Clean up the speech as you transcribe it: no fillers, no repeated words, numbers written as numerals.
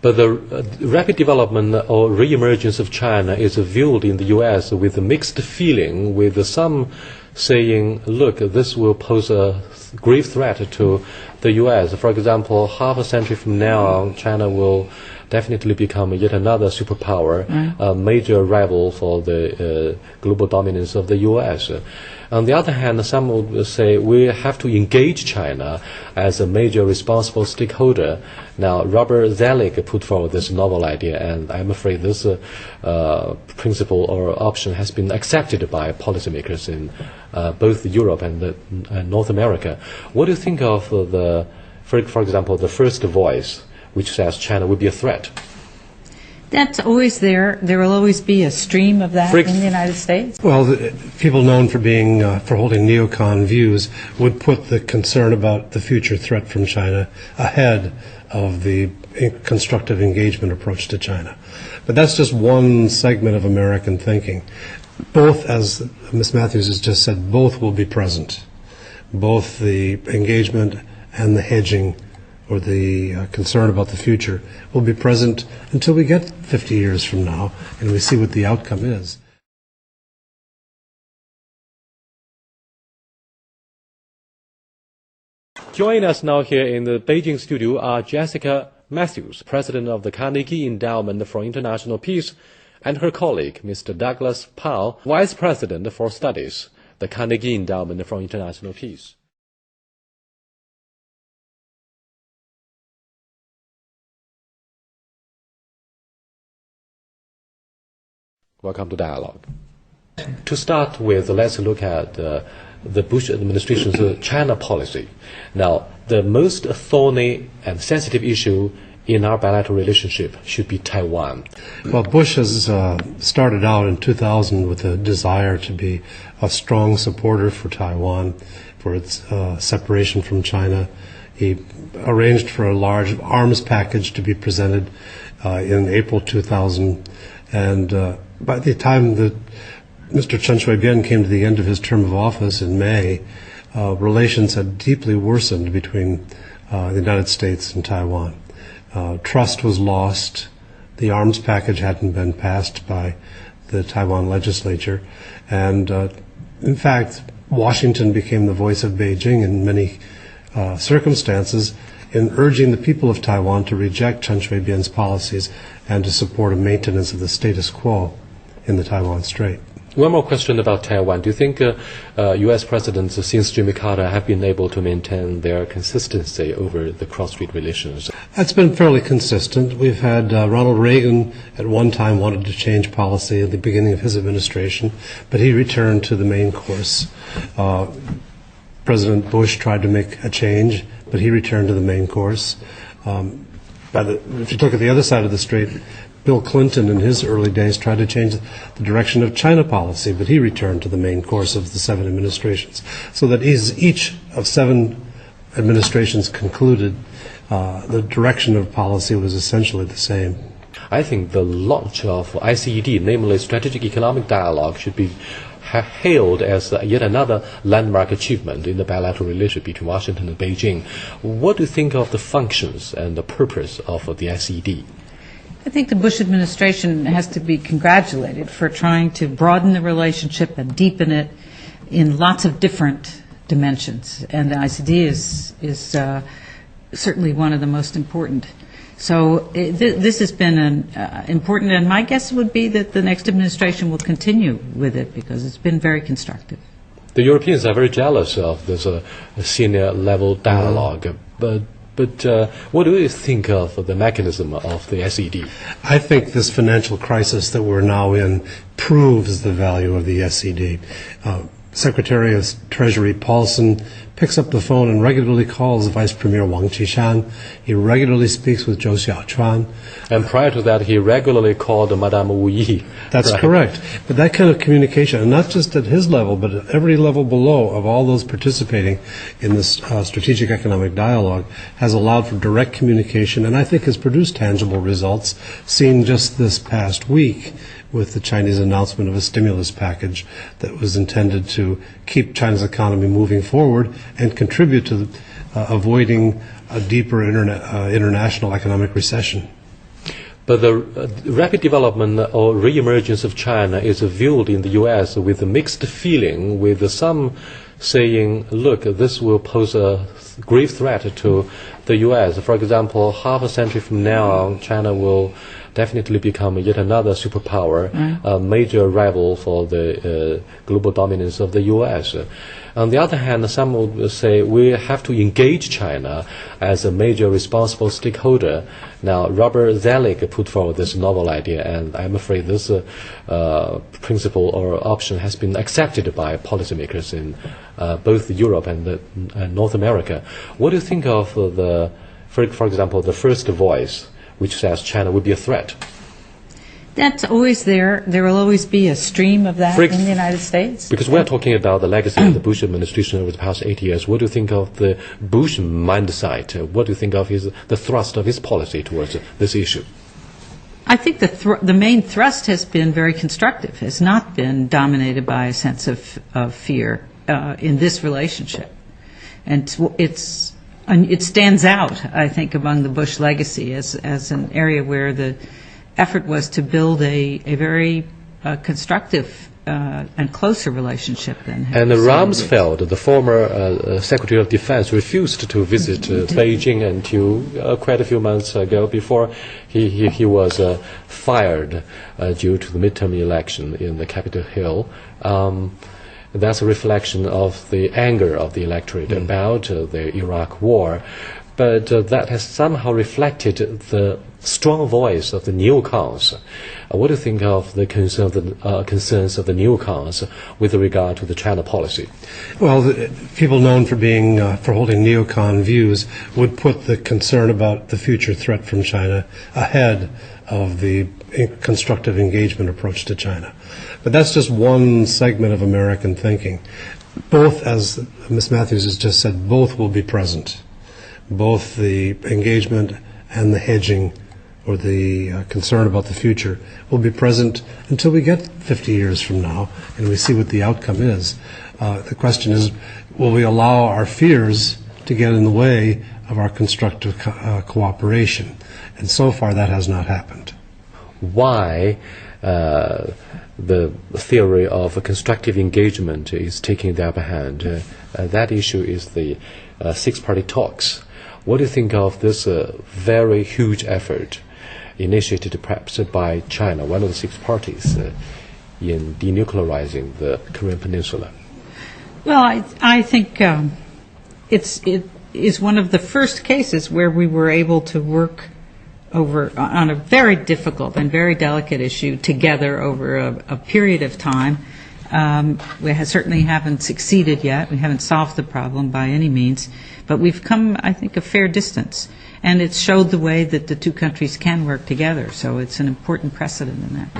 But the rapid development or re-emergence of China is viewed in the U.S. with a mixed feeling, with some saying, look, this will pose a grave threat to the U.S. For example, half a century from now, China will definitely become yet another superpower, a major rival for the global dominance of the U.S. On the other hand, some would say we have to engage China as a major responsible stakeholder. Now, Robert Zoellick put forward this novel idea, and I'm afraid this principle or option has been accepted by policymakers in both Europe and North America. What do you think of for example, the first voice, which says China will be a threat? That's always there. There will always be a stream of that in the United States. Well, people known for being for holding neocon views would put the concern about the future threat from China ahead of the constructive engagement approach to China. But that's just one segment of American thinking. Both, as Ms. Matthews has just said, both will be present. Both the engagement and the hedging or the concern about the future will be present until we get 50 years from now and we see what the outcome is. Joining us now here in the Beijing studio are Jessica Matthews, president of the Carnegie Endowment for International Peace, and her colleague, Mr. Douglas Powell, vice president for studies, the Carnegie Endowment for International Peace. Welcome to Dialogue. To start with, let's look at the Bush administration's China policy. Now, the most thorny and sensitive issue in our bilateral relationship should be Taiwan. Well, Bush has started out in 2000 with a desire to be a strong supporter for Taiwan, for its separation from China. He arranged for a large arms package to be presented in April 2000, and by the time that Mr. Chen Shui-bian came to the end of his term of office in May, relations had deeply worsened between the United States and Taiwan. Trust was lost. The arms package hadn't been passed by the Taiwan legislature. And in fact, Washington became the voice of Beijing in many circumstances in urging the people of Taiwan to reject Chen Shui-bian's policies and to support a maintenance of the status quo in the Taiwan Strait. One more question about Taiwan. Do you think U.S. presidents since Jimmy Carter have been able to maintain their consistency over the cross-strait relations? That's been fairly consistent. We've had Ronald Reagan at one time wanted to change policy at the beginning of his administration, but he returned to the main course. President Bush tried to make a change, but he returned to the main course. If you look at the other side of the strait, Bill Clinton in his early days tried to change the direction of China policy, but he returned to the main course of the 7 administrations. So that each of 7 administrations concluded the direction of policy was essentially the same. I think the launch of ICED, namely Strategic Economic Dialogue, should be hailed as yet another landmark achievement in the bilateral relationship between Washington and Beijing. What do you think of the functions and the purpose of the ICED? I think the Bush administration has to be congratulated for trying to broaden the relationship and deepen it in lots of different dimensions. And the ICD is certainly one of the most important. So this has been important, and my guess would be that the next administration will continue with it because it's been very constructive. The Europeans are very jealous of this senior level dialogue, but what do you think of the mechanism of the SED? I think this financial crisis that we're now in proves the value of the SED. Secretary of Treasury Paulson picks up the phone and regularly calls Vice Premier Wang Qishan. He regularly speaks with Zhou Xiaochuan. And prior to that, he regularly called Madame Wu Yi. That's correct. But that kind of communication, and not just at his level, but at every level below of all those participating in this strategic economic dialogue, has allowed for direct communication and I think has produced tangible results, seen just this past week with the Chinese announcement of a stimulus package that was intended to keep China's economy moving forward and contribute to avoiding a deeper international economic recession. But the rapid development or re-emergence of China is viewed in the U.S. with a mixed feeling, with some saying, look, this will pose a grave threat to the U.S. For example, half a century from now, China will definitely become yet another superpower, a major rival for the global dominance of the U.S. On the other hand, some would say we have to engage China as a major responsible stakeholder. Now, Robert Zelig put forward this novel idea, and I'm afraid this principle or option has been accepted by policymakers in both Europe and North America. What do you think of for example, the first voice, which says China would be a threat? That's always there. There will always be a stream of that in the United States. Because we're talking about the legacy of the Bush administration over the past 8 years. What do you think of the Bush mindset? What do you think of the thrust of his policy towards this issue? I think the main thrust has been very constructive, has not been dominated by a sense of fear in this relationship. And it stands out, I think, among the Bush legacy as an area where the effort was to build a very constructive and closer relationship than. And Rumsfeld, the former Secretary of Defense, refused to visit Beijing until quite a few months ago, before he was fired due to the midterm election in the Capitol Hill. That's a reflection of the anger of the electorate about the Iraq war. But that has somehow reflected the strong voice of the neocons. What do you think of the concerns of the neocons with regard to the China policy? Well, people known for holding neocon views would put the concern about the future threat from China ahead of the constructive engagement approach to China. But that's just one segment of American thinking. Both, as Ms. Matthews has just said, both will be present. Both the engagement and the hedging, or the concern about the future, will be present until we get 50 years from now and we see what the outcome is. The question is, will we allow our fears to get in the way of our constructive cooperation? And so far that has not happened. Why the theory of a constructive engagement is taking the upper hand? That issue is the six-party talks. What do you think of this very huge effort initiated perhaps by China, one of the six parties, in denuclearizing the Korean Peninsula? Well, I think it is one of the first cases where we were able to work on a very difficult and very delicate issue together over a period of time. We certainly haven't succeeded yet. We haven't solved the problem by any means. But we've come, I think, a fair distance. And it's showed the way that the two countries can work together. So it's an important precedent in that.